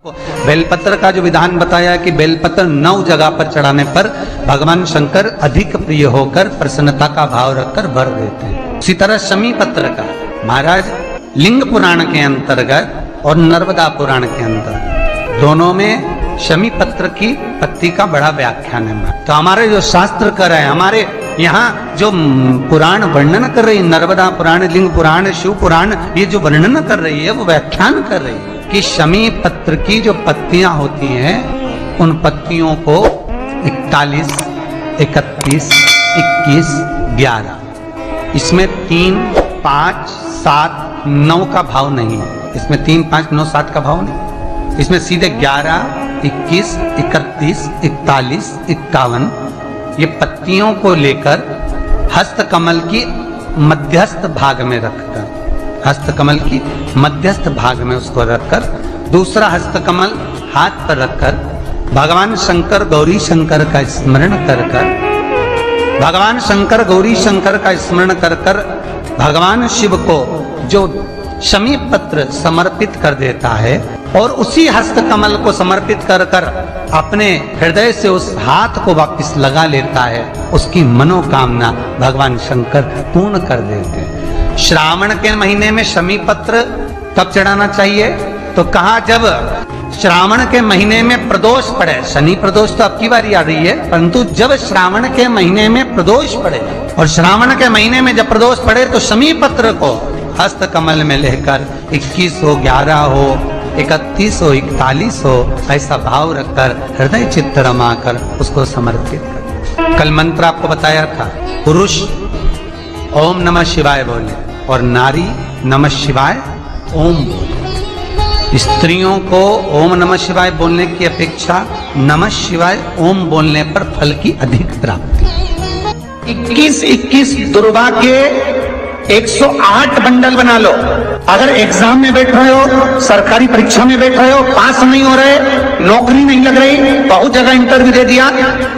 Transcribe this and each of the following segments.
बेलपत्र का जो विधान बताया कि बेलपत्र 9 जगह पर चढ़ाने पर भगवान शंकर अधिक प्रिय होकर प्रसन्नता का भाव रखकर वर देते हैं। उसी तरह शमी पत्र का महाराज लिंग पुराण के अंतर्गत और नर्मदा पुराण के अंतर्गत दोनों में शमी पत्र की पत्ती का बड़ा व्याख्यान है। तो हमारे जो शास्त्र कर रहे हैं, हमारे यहाँ जो पुराण वर्णन कर रही है, नर्मदा पुराण, लिंग पुराण, शिव पुराण, ये जो वर्णन कर रही है वो व्याख्यान कर रही है कि शमी पत्र की जो पत्तियां होती हैं उन पत्तियों को 41, 31, 21, 11 इसमें 3, 5, 7, 9 का भाव नहीं है। इसमें 3, 5, 9, 7 का भाव नहीं, इसमें सीधे 11, 21, 31, 41, 51 ये पत्तियों को लेकर हस्तकमल की मध्यस्थ भाग में रखकर, हस्तकमल की मध्यस्थ भाग में उसको रखकर, दूसरा हस्तकमल हाथ पर रखकर भगवान शंकर गौरी शंकर का स्मरण कर कर, भगवान शंकर गौरी शंकर का स्मरण कर कर भगवान शिव को जो शमी पत्र समर्पित कर देता है और उसी हस्तकमल को समर्पित कर कर अपने हृदय से उस हाथ को वापस लगा लेता है, उसकी मनोकामना भगवान शंकर पूर्ण कर देते हैं। श्रावण के महीने में शमी पत्र कब चढ़ाना चाहिए? तो कहा जब श्रावण के महीने में प्रदोष पड़े। शनि प्रदोष तो अब की बारी आ रही है, परंतु जब श्रावण के महीने में प्रदोष पड़े और श्रावण के महीने में जब प्रदोष पड़े तो शमी पत्र को हस्त कमल में लेकर 21 हो, 11 हो, 31 हो, 41 हो, ऐसा भाव रखकर हृदय चित्त रमाकर उसको समर्पित कर। कल मंत्र आपको बताया था, पुरुष ओम नमः शिवाय बोले और नारी नमः शिवाय ओम बोले। स्त्रियों को ओम नमः शिवाय बोलने की अपेक्षा नमः शिवाय ओम बोलने पर फल की अधिक प्राप्ति। 21 दुर्वा के 108 बंडल बना लो। अगर एग्जाम में बैठ रहे हो, सरकारी परीक्षा में बैठ रहे हो, पास नहीं हो रहे, नौकरी नहीं लग रही, बहुत जगह इंटरव्यू दे दिया,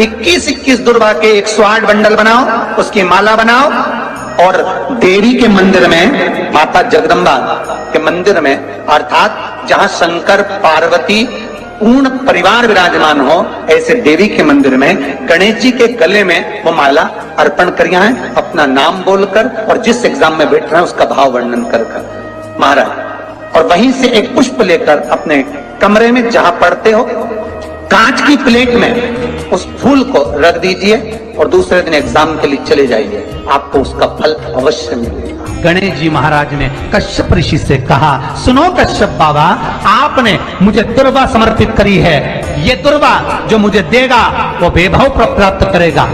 21 दुर्वा के 108 बंडल बनाओ, उसकी माला बनाओ और देवी के मंदिर में, माता जगदम्बा के मंदिर में, अर्थात जहां शंकर पार्वती पूर्ण परिवार विराजमान हो, ऐसे देवी के मंदिर में गणेश जी के गले में वो माला अर्पण करिया है, अपना नाम बोलकर और जिस एग्जाम में बैठ रहे हैं उसका भाव वर्णन कर महाराज, और वहीं से एक पुष्प लेकर अपने कमरे में जहां पढ़ते हो कांच की प्लेट में उस फूल को रख दीजिए और दूसरे दिन एग्जाम के लिए चले जाइए, आपको उसका फल अवश्य मिलेगा। गणेश जी महाराज ने कश्यप ऋषि से कहा, सुनो कश्यप बाबा, आपने मुझे दुर्वा समर्पित करी है, ये दुर्वा जो मुझे देगा वो वैभव प्राप्त करेगा,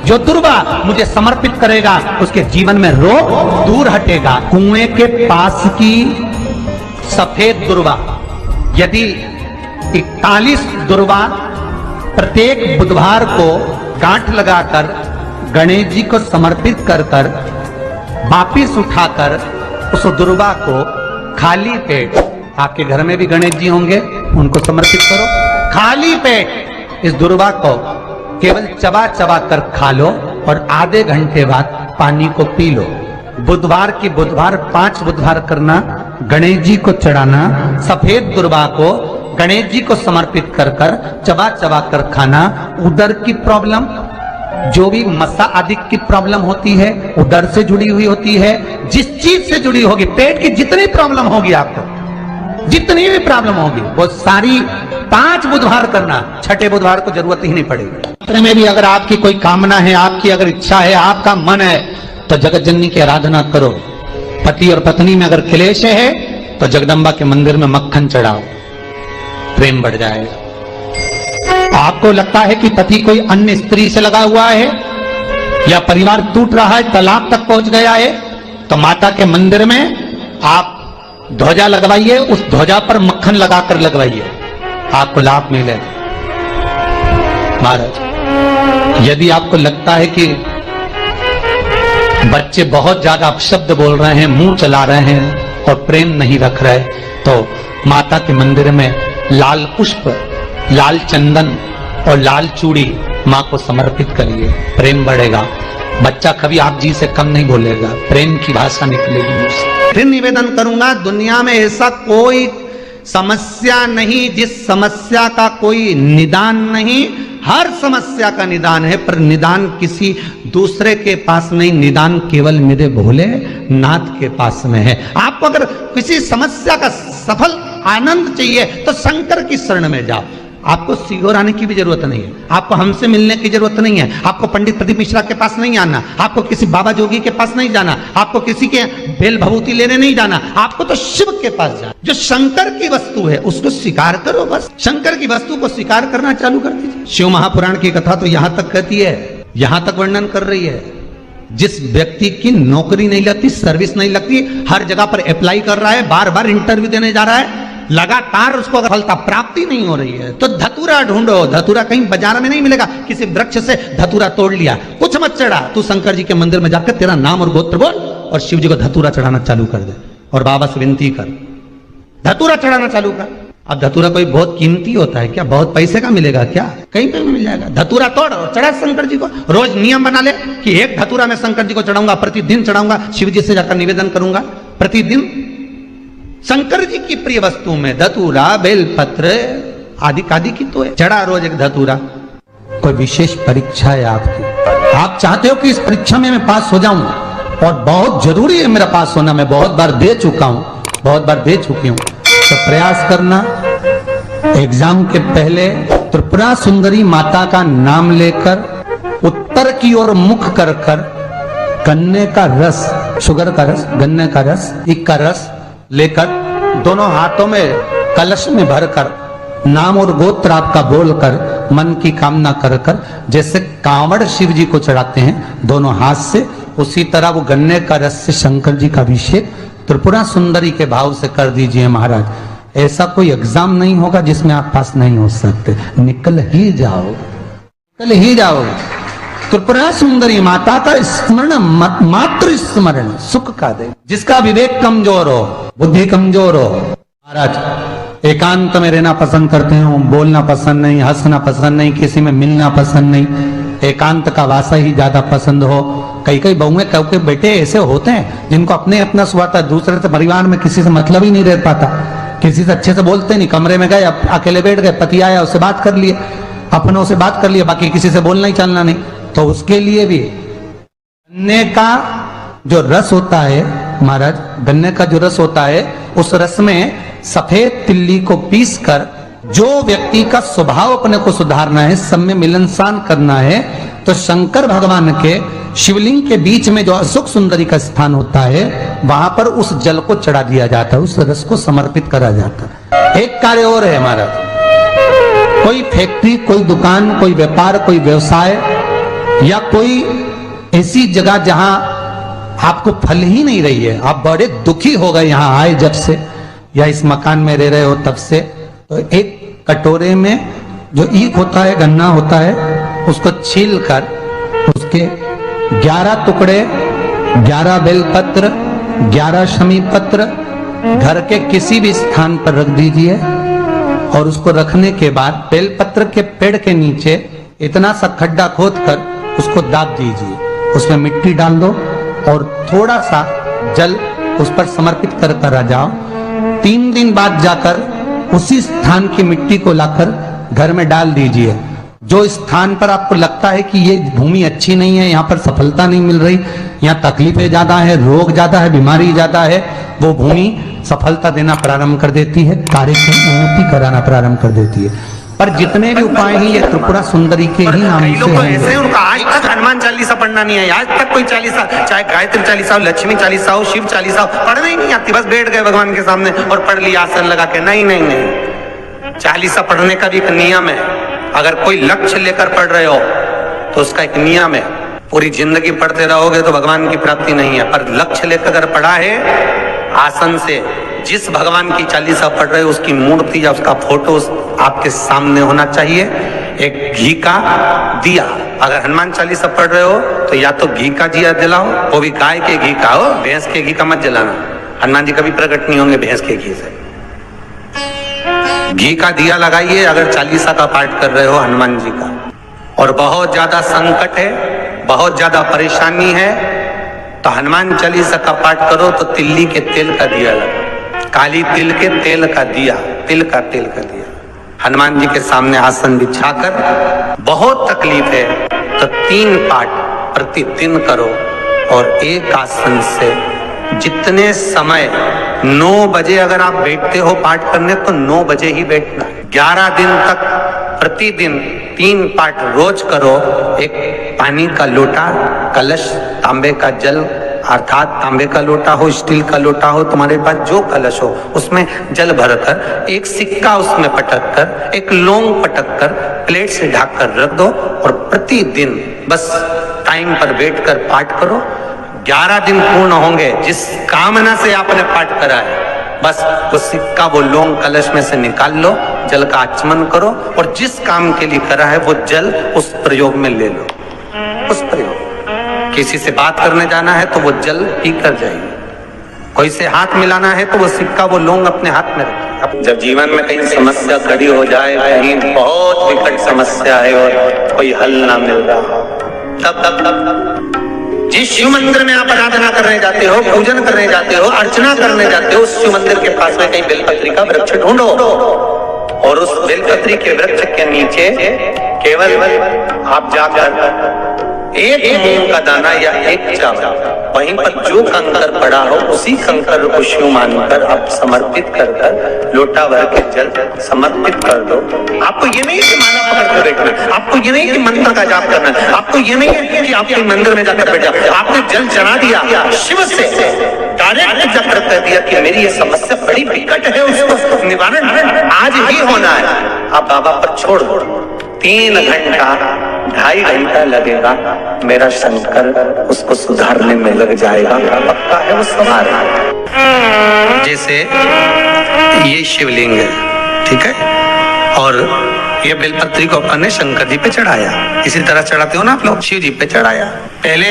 जो दुर्वा मुझे समर्पित करेगा उसके जीवन में रोग दूर हटेगा। कुएं के पास की सफेद दुर्वा, यदि 41 दुर्वा प्रत्येक बुधवार को गांठ लगाकर गणेश जी को समर्पित कर कर वापिस उठाकर उस दुर्वा को खाली पेट, आपके घर में भी गणेश जी होंगे, उनको समर्पित करो, खाली पेट इस दुर्वा को केवल चबा चबा कर खा लो और आधे घंटे बाद पानी को पी लो। बुधवार की बुधवार 5 बुधवार करना, गणेश जी को चढ़ाना, सफेद दुर्वा को गणेश जी को समर्पित कर कर चबा चबा कर खाना। उदर की प्रॉब्लम, जो भी मसा आदि की प्रॉब्लम होती है उदर से जुड़ी हुई होती है, जिस चीज से जुड़ी होगी, पेट की जितनी प्रॉब्लम होगी, आपको जितनी भी प्रॉब्लम होगी वो सारी 5 बुधवार करना, छठे बुधवार को जरूरत ही नहीं पड़ेगी। पत्र में भी अगर आपकी कोई कामना है, आपकी अगर इच्छा है, आपका मन है तो जगत जननी की आराधना करो। पति और पत्नी में अगर क्लेश है तो जगदम्बा के मंदिर में मक्खन चढ़ाओ, प्रेम बढ़ जाएगा। आपको लगता है कि पति कोई अन्य स्त्री से लगा हुआ है या परिवार टूट रहा है, तलाक तक पहुंच गया है, तो माता के मंदिर में आप ध्वजा लगवाइए, उस ध्वजा पर मक्खन लगाकर लगवाइए, आपको लाभ मिलेगा। महाराज, यदि आपको लगता है कि बच्चे बहुत ज्यादा अपशब्द बोल रहे हैं, मुंह चला रहे हैं और प्रेम नहीं रख रहे, तो माता के मंदिर में लाल पुष्प, लाल चंदन और लाल चूड़ी माँ को समर्पित करिए, प्रेम बढ़ेगा। बच्चा कभी आप जी से कम नहीं बोलेगा, प्रेम की भाषा निकलेगी। फिर निवेदन करूंगा, दुनिया में ऐसा कोई समस्या नहीं, जिस समस्या का कोई निदान नहीं, हर समस्या का निदान है, पर निदान किसी दूसरे के पास नहीं, निदान केवल मेरे भोले नाथ के पास में है। आपको अगर किसी समस्या का सफल आनंद चाहिए तो शंकर की शरण में जाओ। आपको सीहोर आने की भी जरूरत नहीं है, आपको हमसे मिलने की जरूरत नहीं है, आपको पंडित प्रदीप मिश्रा के पास नहीं आना, आपको किसी बाबा जोगी के पास नहीं जाना, आपको किसी के बेल भभूति लेने नहीं जाना, आपको तो शिव के पास जाना। जो शंकर की वस्तु है उसको स्वीकार करो, बस शंकर की वस्तु को स्वीकार करना चालू कर दीजिए। शिव महापुराण की कथा तो यहां तक कहती है, यहां तक वर्णन कर रही है, जिस व्यक्ति की नौकरी नहीं लगती, सर्विस नहीं लगती, हर जगह पर अप्लाई कर रहा है, बार बार इंटरव्यू देने जा रहा है, लगातार उसको अगर फलता प्राप्ति नहीं हो रही है तो धतूरा ढूंढो। धतूरा कहीं बाजार में नहीं मिलेगा, किसी वृक्ष से धतूरा तोड़ लिया, कुछ मत चढ़ा, तू शंकर जी के मंदिर में जाकर तेरा नाम और गोत्र बोल और शिव जी को धतूरा चढ़ाना चालू कर दे और बाबा से विनती कर, धतूरा चढ़ाना चालू कर। अब धतूरा कोई बहुत कीमती होता है क्या? बहुत पैसे का मिलेगा क्या? कहीं पे भी मिल जाएगा। धतूरा तोड़ और चढ़ा शंकर जी को। रोज नियम बना ले कि एक धतूरा मैं शंकर जी को चढ़ाऊंगा, प्रतिदिन चढ़ाऊंगा, शिव जी से जाकर निवेदन करूंगा प्रतिदिन। शंकर जी की प्रिय वस्तु में धतूरा, बेलपत्र आदि आदि की तो है, चढ़ा रोज एक धतूरा। कोई विशेष परीक्षा है आपकी, आप चाहते हो कि इस परीक्षा में मैं पास हो जाऊं और बहुत जरूरी है मेरा पास होना, मैं बहुत बार दे चुका हूं, बहुत बार दे चुकी हूं, तो प्रयास करना। एग्जाम के पहले त्रिपुरा सुंदरी माता का नाम लेकर उत्तर की ओर मुख कर कर गन्ने का रस, शुगर का रस, गन्ने का रस, ईख का रस लेकर दोनों हाथों में कलश में भरकर नाम और गोत्र आपका बोलकर मन की कामना कर कर, जैसे कांवड़ शिव जी को चढ़ाते हैं दोनों हाथ से, उसी तरह वो गन्ने का रस से शंकर जी का अभिषेक त्रिपुरा सुंदरी के भाव से कर दीजिए महाराज। ऐसा कोई एग्जाम नहीं होगा जिसमें आप पास नहीं हो सकते, निकल ही जाओ, निकल ही जाओ। त्रिपुरा सुंदरी माता का स्मरण, मात्र स्मरण सुख का दे। जिसका विवेक कमजोर हो, बुद्धि कमजोर हो, महाराज एकांत में रहना पसंद करते हो, बोलना पसंद नहीं, हंसना पसंद नहीं, किसी में मिलना पसंद नहीं, एकांत का वासा ही ज्यादा पसंद हो। कई कई बहुएं के बेटे ऐसे होते हैं जिनको अपने अपना स्वार्थ है, दूसरे से परिवार में किसी से मतलब ही नहीं रह पाता, किसी से अच्छे से बोलते नहीं, कमरे में गए अकेले बैठ गए, पति आया उससे बात कर लिए, अपनों से बात कर लिए, बाकी किसी से बोलना ही चलना नहीं। तो उसके लिए भी गन्ने का जो रस होता है महाराज, गन्ने का जो रस होता है, उस रस में सफेद तिल्ली को पीस कर जो व्यक्ति का स्वभाव अपने को सुधारना है, सब में मिलनसान करना है, तो शंकर भगवान के शिवलिंग के बीच में जो अशोक सुंदरी का स्थान होता है, वहां पर उस जल को चढ़ा दिया जाता है, उस रस को समर्पित करा जाता है। एक कार्य और है महाराज, कोई फैक्ट्री, कोई दुकान, कोई व्यापार, कोई व्यवसाय या कोई ऐसी जगह जहां आपको फल ही नहीं रही है, आप बड़े दुखी हो गए यहां आए जब से या इस मकान में रह रहे हो तब से, तो एक कटोरे में जो ईख होता है, गन्ना होता है, उसको छील कर उसके 11 टुकड़े, 11 बेलपत्र, 11 शमी पत्र घर के किसी भी स्थान पर रख दीजिए और उसको रखने के बाद बेलपत्र के पेड़ के नीचे इतना सा खड्डा खोद कर उसको दाब दीजिए, उसमें मिट्टी डाल दो और थोड़ा सा जल उस पर समर्पित कर कर आ जाओ। 3 दिन बाद जाकर उसी स्थान की मिट्टी को लाकर घर में डाल दीजिए। जो स्थान पर आपको लगता है कि ये भूमि अच्छी नहीं है, यहाँ पर सफलता नहीं मिल रही, यहाँ तकलीफें ज्यादा है, रोग ज्यादा है, बीमारी ज्यादा है, वो भूमि सफलता देना प्रारंभ कर देती है, कार्य की उन्नति कराना प्रारंभ कर देती है। पर जितने भी उपाय हैं ये त्रिपुरा सुंदरी के ही नाम से हैं। ऐसे उनका आज तक हनुमान चालीसा पढ़ना नहीं है, आज तक कोई चालीसा, चाहे गायत्री चालीसा हो, लक्ष्मी चालीसा हो, शिव चालीसा हो, पढ़ना ही नहीं आती, बस बैठ गए भगवान के सामने और पढ़ लिया आसन लगा के। नहीं नहीं नहीं, चालीसा पढ़ने का भी एक नियम है। अगर कोई लक्ष्य लेकर पढ़ रहे हो तो उसका एक नियम है, पूरी जिंदगी पढ़ते रहोगे तो भगवान की प्राप्ति नहीं है। पर लक्ष्य लेकर अगर पढ़ा है आसन से, जिस भगवान की चालीसा पढ़ रहे हो उसकी मूर्ति या उसका फोटो आपके सामने होना चाहिए। एक घी का दिया, अगर हनुमान चालीसा पढ़ रहे हो तो या तो घी का दिया जलाओ, वो भी गाय के घी का हो, भैंस के घी का मत जलाना, हनुमान जी कभी प्रकट नहीं होंगे भैंस के घी से। घी का दिया लगाइए अगर चालीसा का पाठ कर रहे हो हनुमान जी का। और बहुत ज्यादा संकट है, बहुत ज्यादा परेशानी है तो हनुमान चालीसा का पाठ करो तो तिल्ली के तेल का दिया लगा, काली तिल के तेल का दिया तिल का तेल कर दिया। हनुमान जी के सामने आसन बिछाकर बहुत तकलीफ है तो 3 पाठ प्रतिदिन करो और एक आसन से जितने समय 9 बजे अगर आप बैठते हो पाठ करने तो 9 बजे ही बैठना। 11 दिन तक प्रतिदिन 3 पाठ रोज करो। एक पानी का लोटा, कलश, तांबे का जल अर्थात तांबे का लोटा हो, स्टील का लोटा हो, तुम्हारे पास जो कलश हो उसमें जल भरकर एक सिक्का उसमें पटक कर, एक लौंग पटक कर प्लेट से ढक कर रख दो और प्रतिदिन बस टाइम पर बैठकर पाठ करो। 11 दिन पूर्ण होंगे, जिस कामना से आपने पाठ करा है बस वो सिक्का, वो लौंग कलश में से निकाल लो, जल का आचमन करो और जिस काम के लिए करा है वो जल उस प्रयोग में ले लो। उस प्रयोग, किसी से बात करने जाना है तो वो जल पी कर जाइए, कोई से हाथ मिलाना है तो वो सिक्का, वो लौंग अपने हाथ में रखिए। अब जब जीवन में कहीं समस्या खड़ी हो जाए, कहीं बहुत विकट समस्या है और कोई हल ना मिल रहा, तब जिस शिव मंदिर में आप आराधना करने जाते हो, पूजन करने जाते हो, अर्चना करने जाते हो, उस शिव मंदिर के पास में कहीं बेलपत्री का वृक्ष ढूंढो और उस बेलपत्री के वृक्ष के नीचे केवल आप जाकर एक मूंग का दाना या एक चावल, वहीं पर जो कंकर पड़ा हो उसी कंकर को शिव मानकर आप समर्पित कर लोटा भर के जल समर्पित कर दो। आपको ये नहीं कि माला पकड़ कर बैठना, आपको ये नहीं कि मंत्र का जाप करना, आपको ये नहीं है कि आपके मंदिर में जाकर बैठ जाओ। आपने जल चढ़ा दिया, शिव से डायरेक्ट जाकर कह दिया कि मेरी ये समस्या बड़ी विकट है, उसको निवारण आज ही होना है। आप बाबा पर छोड़ दो, 3 घंटा 2.5 घंटा लगेगा, मेरा शंकर उसको सुधारने में लग जाएगा, पक्का है वो सुधार। जैसे ये शिवलिंग है, ठीक है, और ये बेलपत्री को अपन ने शंकर जी पे चढ़ाया, इसी तरह चढ़ाते हो ना आप लोग, शिव जी पे चढ़ाया। पहले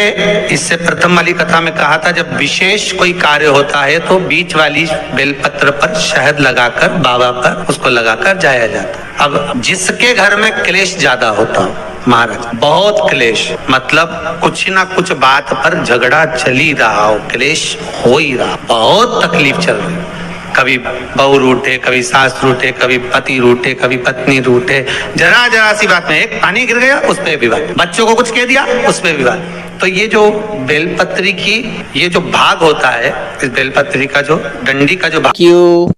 इससे प्रथम वाली कथा में कहा था जब विशेष कोई कार्य होता है तो बीच वाली बेलपत्र पर शहद लगाकर बाबा पर उसको लगाकर जाया जाता। अब जिसके घर में क्लेश ज्यादा होता हो, महाराज बहुत क्लेश, मतलब कुछ ना कुछ बात पर झगड़ा चल ही रहा हो, क्लेश हो ही रहा, बहुत तकलीफ चल रही, कभी बहू रूठे, कभी सास रूठे, कभी पति रूठे, कभी पत्नी रूठे, जरा जरा सी बात में एक पानी गिर गया उस पे विवाद, बच्चों को कुछ कह दिया उस पे विवाद। तो ये जो बेलपत्री की ये जो भाग होता है, इस बेलपत्री का जो डंडी का जो भाग, क्यों?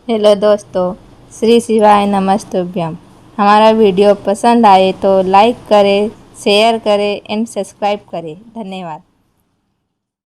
हेलो दोस्तों, श्री शिवाय नमस्तुभ्यम। हमारा वीडियो पसंद आए तो लाइक करें, शेयर करें एंड सब्सक्राइब करें। धन्यवाद।